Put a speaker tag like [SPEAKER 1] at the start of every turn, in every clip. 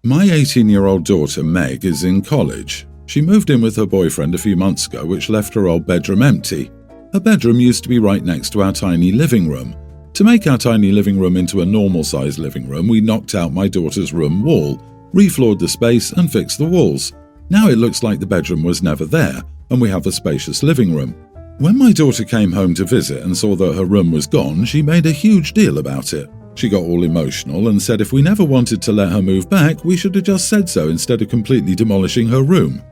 [SPEAKER 1] My 18-year-old daughter Meg is in college. She moved in with her boyfriend a few months ago, which left her old bedroom empty. Her bedroom used to be right next to our tiny living room. To make our tiny living room into a normal-sized living room, we knocked out my daughter's room wall, refloored the space and fixed the walls. Now it looks like the bedroom was never there, and we have a spacious living room. When my daughter came home to visit and saw that her room was gone, she made a huge deal about it. She got all emotional and said if we never wanted to let her move back, we should have just said so instead of completely demolishing her room.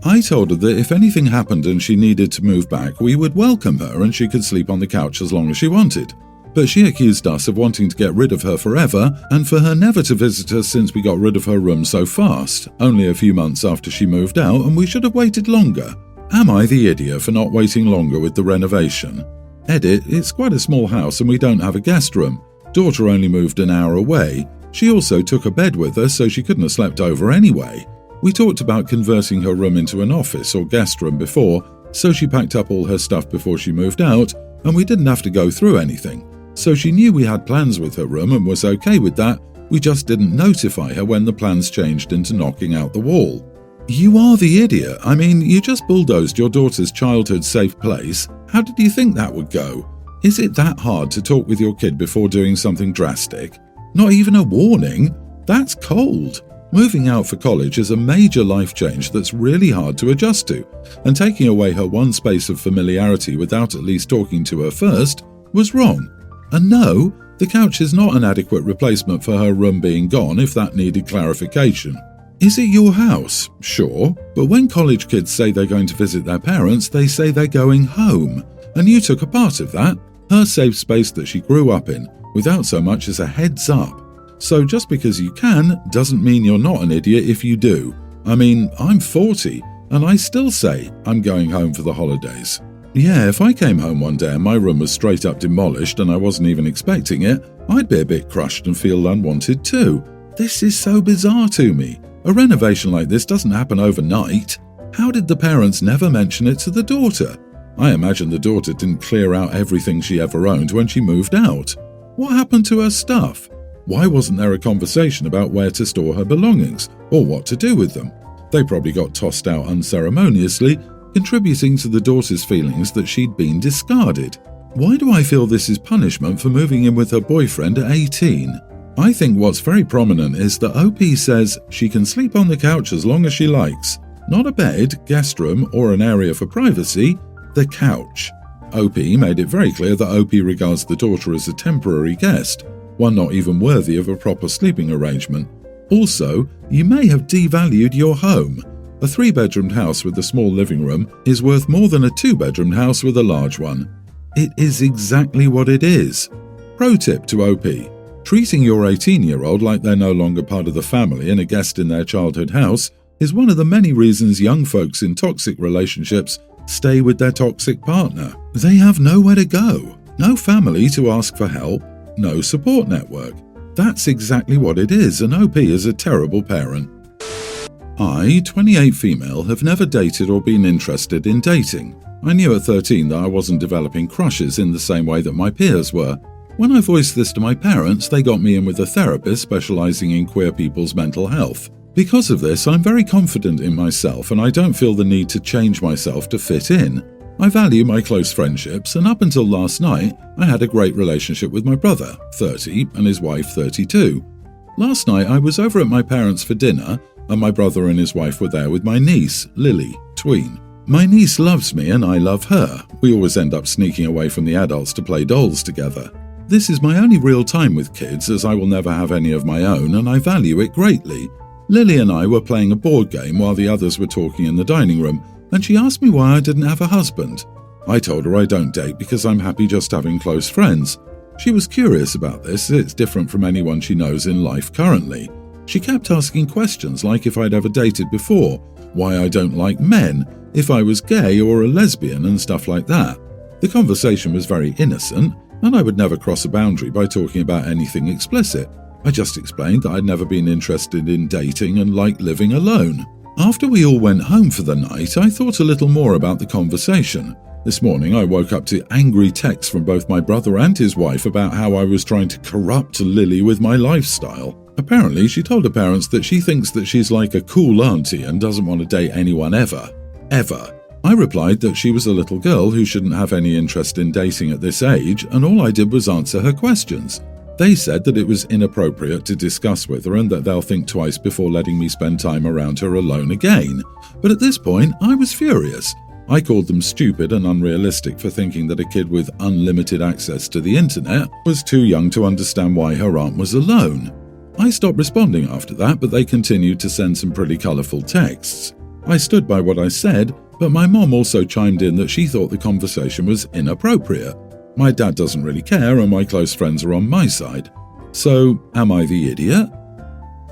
[SPEAKER 1] I told her that if anything happened and she needed to move back, we would welcome her and she could sleep on the couch as long as she wanted. But she accused us of wanting to get rid of her forever and for her never to visit us since we got rid of her room so fast, only a few months after she moved out, and we should have waited longer. Am I the idiot for not waiting longer with the renovation? Edit, it's quite a small house and we don't have a guest room. Daughter only moved an hour away. She also took a bed with her so she couldn't have slept over anyway. We talked about converting her room into an office or guest room before, so she packed up all her stuff before she moved out, and we didn't have to go through anything. So she knew we had plans with her room and was okay with that, we just didn't notify her when the plans changed into knocking out the wall. You are the idiot. I mean, you just bulldozed your daughter's childhood safe place. How did you think that would go? Is it that hard to talk with your kid before doing something drastic? Not even a warning? That's cold. Moving out for college is a major life change that's really hard to adjust to, and taking away her one space of familiarity without at least talking to her first was wrong. And no, the couch is not an adequate replacement for her room being gone if that needed clarification. Is it your house? Sure, but when college kids say they're going to visit their parents, they say they're going home, and you took a part of that, her safe space that she grew up in, without so much as a heads up. So just because you can doesn't mean you're not an idiot if you do. I mean, I'm 40 and I still say I'm going home for the holidays. Yeah, if I came home one day and my room was straight up demolished and I wasn't even expecting it, I'd be a bit crushed and feel unwanted too. This is so bizarre to me. A renovation like this doesn't happen overnight. How did the parents never mention it to the daughter? I imagine the daughter didn't clear out everything she ever owned when she moved out. What happened to her stuff? Why wasn't there a conversation about where to store her belongings, or what to do with them? They probably got tossed out unceremoniously, contributing to the daughter's feelings that she'd been discarded. Why do I feel this is punishment for moving in with her boyfriend at 18? I think what's very prominent is that OP says she can sleep on the couch as long as she likes. Not a bed, guest room, or an area for privacy, the couch. OP made it very clear that OP regards the daughter as a temporary guest, one not even worthy of a proper sleeping arrangement. Also, you may have devalued your home. A 3-bedroomed house with a small living room is worth more than a 2-bedroomed house with a large one. It is exactly what it is. Pro tip to OP. Treating your 18-year-old like they're no longer part of the family and a guest in their childhood house is one of the many reasons young folks in toxic relationships stay with their toxic partner. They have nowhere to go, no family to ask for help, no support network. That's exactly what it is, and OP is a terrible parent. I, 28 female, have never dated or been interested in dating. I knew at 13 that I wasn't developing crushes in the same way that my peers were. When I voiced this to my parents, they got me in with a therapist specializing in queer people's mental health. Because of this, I'm very confident in myself and I don't feel the need to change myself to fit in. I value my close friendships, and up until last night, I had a great relationship with my brother, 30, and his wife, 32. Last night, I was over at my parents' for dinner, and my brother and his wife were there with my niece, Lily, tween. My niece loves me and I love her. We always end up sneaking away from the adults to play dolls together. This is my only real time with kids, as I will never have any of my own, and I value it greatly. Lily and I were playing a board game while the others were talking in the dining room, and she asked me why I didn't have a husband. I told her I don't date because I'm happy just having close friends. She was curious about this. It's different from anyone she knows in life currently. She kept asking questions like if I'd ever dated before, why I don't like men, if I was gay or a lesbian and stuff like that. The conversation was very innocent, and I would never cross a boundary by talking about anything explicit. I just explained that I'd never been interested in dating and liked living alone. After we all went home for the night, I thought a little more about the conversation. This morning I woke up to angry texts from both my brother and his wife about how I was trying to corrupt Lily with my lifestyle. Apparently, she told her parents that she thinks that she's like a cool auntie and doesn't want to date anyone ever. Ever. I replied that she was a little girl who shouldn't have any interest in dating at this age, and all I did was answer her questions. They said that it was inappropriate to discuss with her and that they'll think twice before letting me spend time around her alone again. But at this point, I was furious. I called them stupid and unrealistic for thinking that a kid with unlimited access to the internet was too young to understand why her aunt was alone. I stopped responding after that, but they continued to send some pretty colourful texts. I stood by what I said, but my mom also chimed in that she thought the conversation was inappropriate. My dad doesn't really care and my close friends are on my side. So, am I the idiot?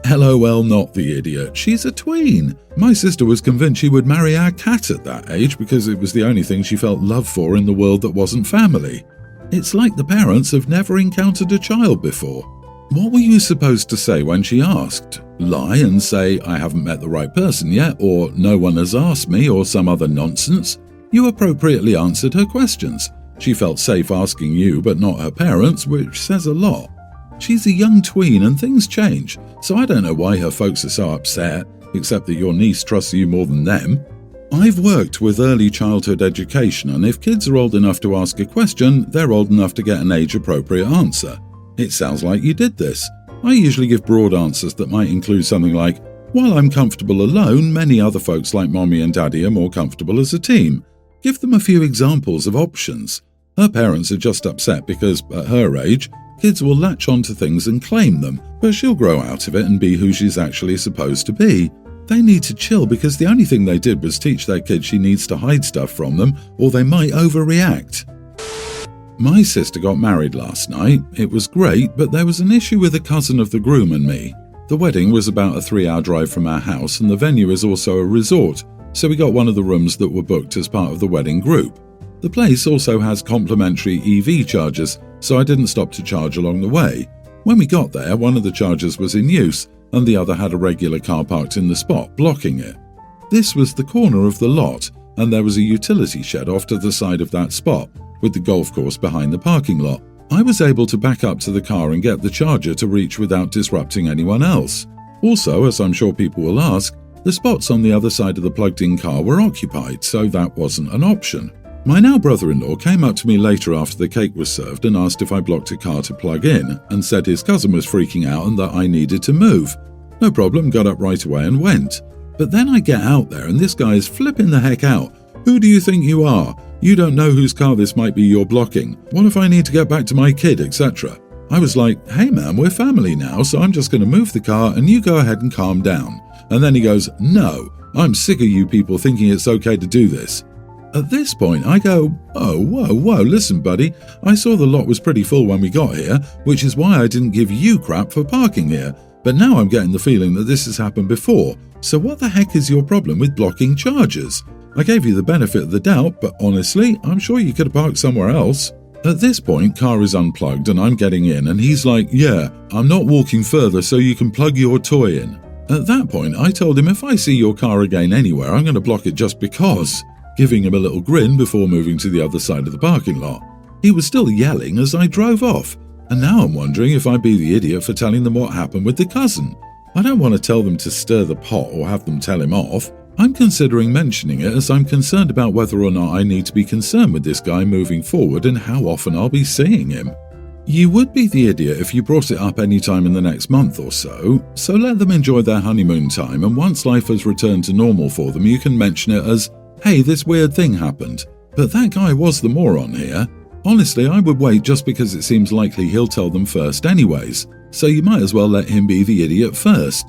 [SPEAKER 1] LOL, not the idiot. She's a tween. My sister was convinced she would marry our cat at that age because it was the only thing she felt love for in the world that wasn't family. It's like the parents have never encountered a child before. What were you supposed to say when she asked? Lie and say, I haven't met the right person yet, or no one has asked me, or some other nonsense? You appropriately answered her questions. She felt safe asking you, but not her parents, which says a lot. She's a young tween and things change, so I don't know why her folks are so upset, except that your niece trusts you more than them. I've worked with early childhood education, and if kids are old enough to ask a question, they're old enough to get an age-appropriate answer. It sounds like you did this. I usually give broad answers that might include something like, while I'm comfortable alone, many other folks like mommy and daddy are more comfortable as a team. Give them a few examples of options. Her parents are just upset because, at her age, kids will latch onto things and claim them, but she'll grow out of it and be who she's actually supposed to be. They need to chill because the only thing they did was teach their kid she needs to hide stuff from them or they might overreact. My sister got married last night. It was great, but there was an issue with a cousin of the groom and me. The wedding was about a 3-hour drive from our house and the venue is also a resort, so we got one of the rooms that were booked as part of the wedding group. The place also has complimentary EV chargers, so I didn't stop to charge along the way. When we got there, one of the chargers was in use and the other had a regular car parked in the spot, blocking it. This was the corner of the lot and there was a utility shed off to the side of that spot, with the golf course behind the parking lot. I was able to back up to the car and get the charger to reach without disrupting anyone else. Also, as I'm sure people will ask, the spots on the other side of the plugged-in car were occupied, so that wasn't an option. My now brother-in-law came up to me later after the cake was served and asked if I blocked a car to plug in, and said his cousin was freaking out and that I needed to move. No problem, got up right away and went. But then I get out there and this guy is flipping the heck out. Who do you think you are? You don't know whose car this might be you're blocking. What if I need to get back to my kid, etc.? I was like, hey man, we're family now, so I'm just going to move the car and you go ahead and calm down. And then he goes, no, I'm sick of you people thinking it's okay to do this. At this point, I go, oh, whoa, listen buddy, I saw the lot was pretty full when we got here, which is why I didn't give you crap for parking here. But now I'm getting the feeling that this has happened before, so what the heck is your problem with blocking chargers? I gave you the benefit of the doubt, but honestly, I'm sure you could have parked somewhere else. At this point, car is unplugged and I'm getting in and he's like, yeah, I'm not walking further so you can plug your toy in. At that point, I told him if I see your car again anywhere, I'm going to block it just because, giving him a little grin before moving to the other side of the parking lot. He was still yelling as I drove off, and now I'm wondering if I'd be the idiot for telling them what happened with the cousin. I don't want to tell them to stir the pot or have them tell him off. I'm considering mentioning it as I'm concerned about whether or not I need to be concerned with this guy moving forward and how often I'll be seeing him. You would be the idiot if you brought it up any time in the next month or so let them enjoy their honeymoon time, and once life has returned to normal for them you can mention it as, hey, this weird thing happened, but that guy was the moron here. Honestly, I would wait just because it seems likely he'll tell them first anyways, so you might as well let him be the idiot first.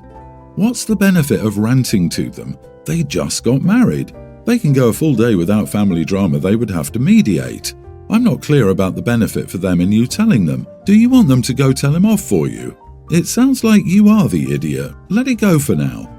[SPEAKER 1] What's the benefit of ranting to them? They just got married. They can go a full day without family drama they would have to mediate. I'm not clear about the benefit for them in you telling them. Do you want them to go tell him off for you? It sounds like you are the idiot. Let it go for now.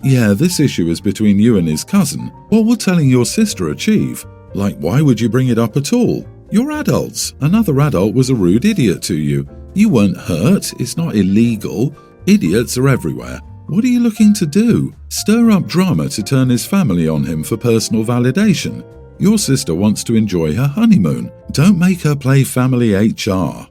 [SPEAKER 1] Yeah, this issue is between you and his cousin. What will telling your sister achieve? Like, why would you bring it up at all? You're adults. Another adult was a rude idiot to you. You weren't hurt. It's not illegal. Idiots are everywhere. What are you looking to do? Stir up drama to turn his family on him for personal validation. Your sister wants to enjoy her honeymoon. Don't make her play family HR.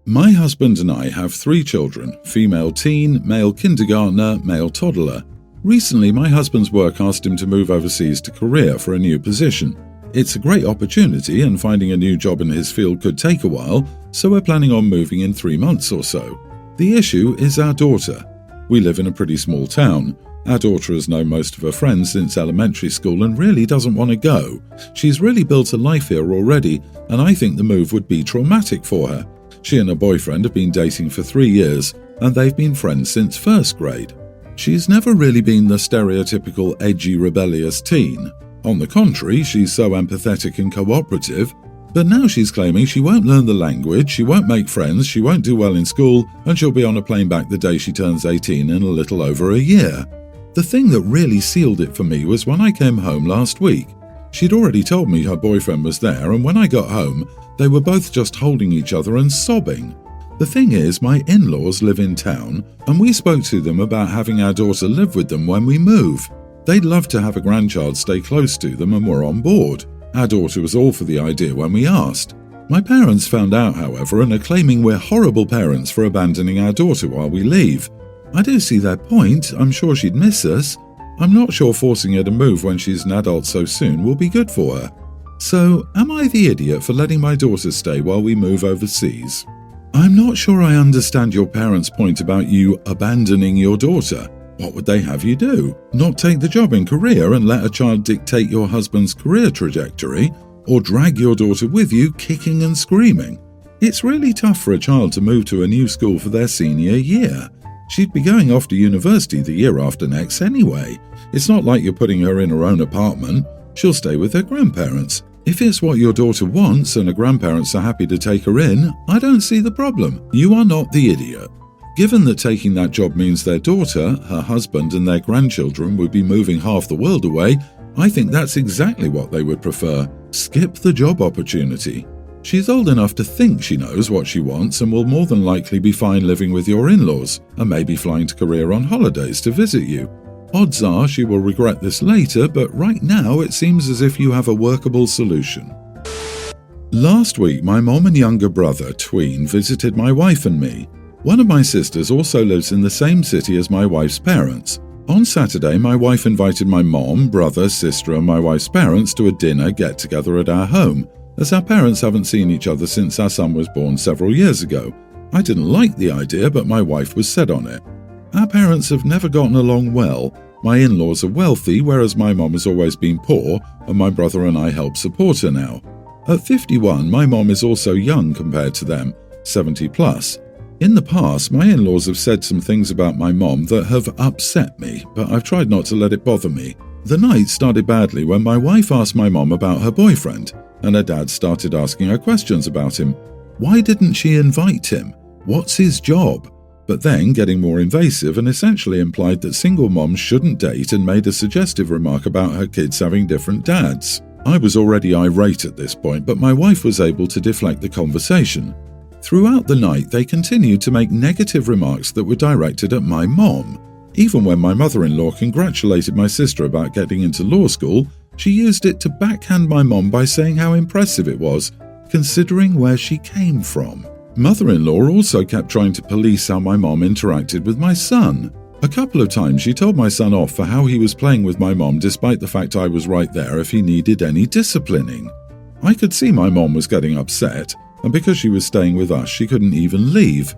[SPEAKER 1] My husband and I have 3 children, female teen, male kindergartner, male toddler. Recently, my husband's work asked him to move overseas to Korea for a new position. It's a great opportunity and finding a new job in his field could take a while, so we're planning on moving in 3 months or so. The issue is our daughter. We live in a pretty small town. Our daughter has known most of her friends since elementary school and really doesn't want to go. She's really built a life here already, and I think the move would be traumatic for her. She and her boyfriend have been dating for 3 years, and they've been friends since 1st grade. She's never really been the stereotypical edgy, rebellious teen. On the contrary, she's so empathetic and cooperative, but now she's claiming she won't learn the language, she won't make friends, she won't do well in school, and she'll be on a plane back the day she turns 18 in a little over a year. The thing that really sealed it for me was when I came home last week. She'd already told me her boyfriend was there, and when I got home, they were both just holding each other and sobbing. The thing is, my in-laws live in town, and we spoke to them about having our daughter live with them when we move. They'd love to have a grandchild stay close to them and were on board. Our daughter was all for the idea when we asked. My parents found out, however, and are claiming we're horrible parents for abandoning our daughter while we leave. I do see their point. I'm sure she'd miss us. I'm not sure forcing her to move when she's an adult so soon will be good for her. So, am I the idiot for letting my daughter stay while we move overseas? I'm not sure I understand your parents' point about you abandoning your daughter. What would they have you do? Not take the job in Korea and let a child dictate your husband's career trajectory, or drag your daughter with you kicking and screaming? It's really tough for a child to move to a new school for their senior year. She'd be going off to university the year after next anyway. It's not like you're putting her in her own apartment. She'll stay with her grandparents. If it's what your daughter wants and her grandparents are happy to take her in, I don't see the problem. You are not the idiot. Given that taking that job means their daughter, her husband and their grandchildren would be moving half the world away, I think that's exactly what they would prefer. Skip the job opportunity. She's old enough to think she knows what she wants and will more than likely be fine living with your in-laws and maybe flying to Korea on holidays to visit you. Odds are she will regret this later, but right now it seems as if you have a workable solution. Last week, my mom and younger brother, Tween, visited my wife and me. One of my sisters also lives in the same city as my wife's parents. On Saturday, my wife invited my mom, brother, sister and my wife's parents to a dinner get-together at our home, as our parents haven't seen each other since our son was born several years ago. I didn't like the idea, but my wife was set on it. Our parents have never gotten along well. My in-laws are wealthy, whereas my mom has always been poor, and my brother and I help support her now. At 51, my mom is also young compared to them, 70 plus. In the past, my in-laws have said some things about my mom that have upset me, but I've tried not to let it bother me. The night started badly when my wife asked my mom about her boyfriend, and her dad started asking her questions about him. Why didn't she invite him? What's his job? But then getting more invasive and essentially implied that single moms shouldn't date and made a suggestive remark about her kids having different dads. I was already irate at this point, but my wife was able to deflect the conversation. Throughout the night, they continued to make negative remarks that were directed at my mom. Even when my mother-in-law congratulated my sister about getting into law school, she used it to backhand my mom by saying how impressive it was, considering where she came from. Mother-in-law also kept trying to police how my mom interacted with my son. A couple of times she told my son off for how he was playing with my mom despite the fact I was right there if he needed any disciplining. I could see my mom was getting upset, and because she was staying with us, she couldn't even leave.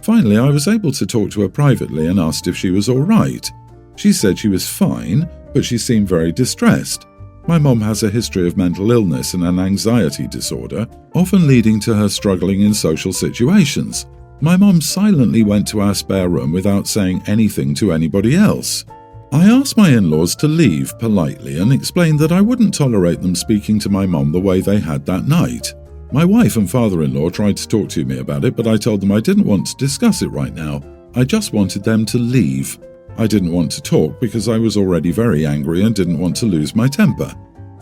[SPEAKER 1] Finally, I was able to talk to her privately and asked if she was all right. She said she was fine, but she seemed very distressed. My mom has a history of mental illness and an anxiety disorder, often leading to her struggling in social situations. My mom silently went to our spare room without saying anything to anybody else. I asked my in-laws to leave politely and explained that I wouldn't tolerate them speaking to my mom the way they had that night. My wife and father-in-law tried to talk to me about it, but I told them I didn't want to discuss it right now. I just wanted them to leave. I didn't want to talk because I was already very angry and didn't want to lose my temper.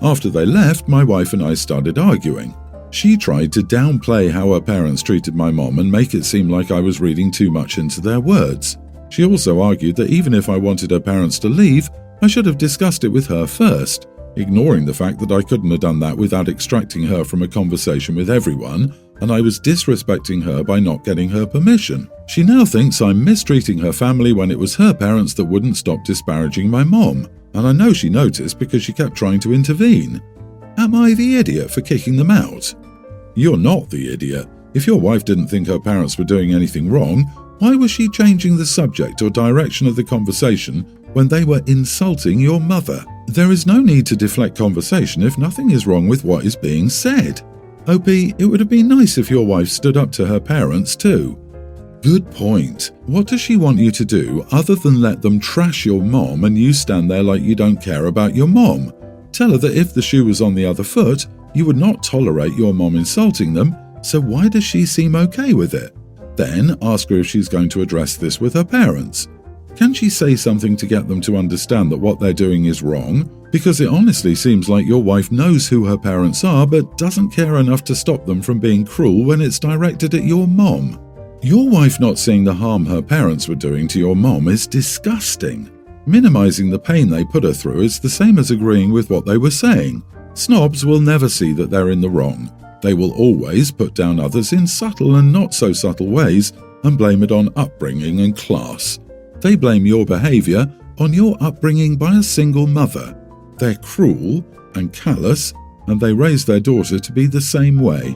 [SPEAKER 1] After they left, my wife and I started arguing. She tried to downplay how her parents treated my mom and make it seem like I was reading too much into their words. She also argued that even if I wanted her parents to leave, I should have discussed it with her first, ignoring the fact that I couldn't have done that without extracting her from a conversation with everyone, and I was disrespecting her by not getting her permission. She now thinks I'm mistreating her family when it was her parents that wouldn't stop disparaging my mom, and I know she noticed because she kept trying to intervene. Am I the idiot for kicking them out? You're not the idiot. If your wife didn't think her parents were doing anything wrong, why was she changing the subject or direction of the conversation when they were insulting your mother? There is no need to deflect conversation if nothing is wrong with what is being said. OP, it would have been nice if your wife stood up to her parents too. Good point. What does she want you to do other than let them trash your mom and you stand there like you don't care about your mom? Tell her that if the shoe was on the other foot, you would not tolerate your mom insulting them, so why does she seem okay with it? Then ask her if she's going to address this with her parents. Can she say something to get them to understand that what they're doing is wrong? Because it honestly seems like your wife knows who her parents are but doesn't care enough to stop them from being cruel when it's directed at your mom. Your wife not seeing the harm her parents were doing to your mom is disgusting. Minimizing the pain they put her through is the same as agreeing with what they were saying. Snobs will never see that they're in the wrong. They will always put down others in subtle and not so subtle ways and blame it on upbringing and class. They blame your behavior on your upbringing by a single mother. They're cruel and callous, and they raise their daughter to be the same way.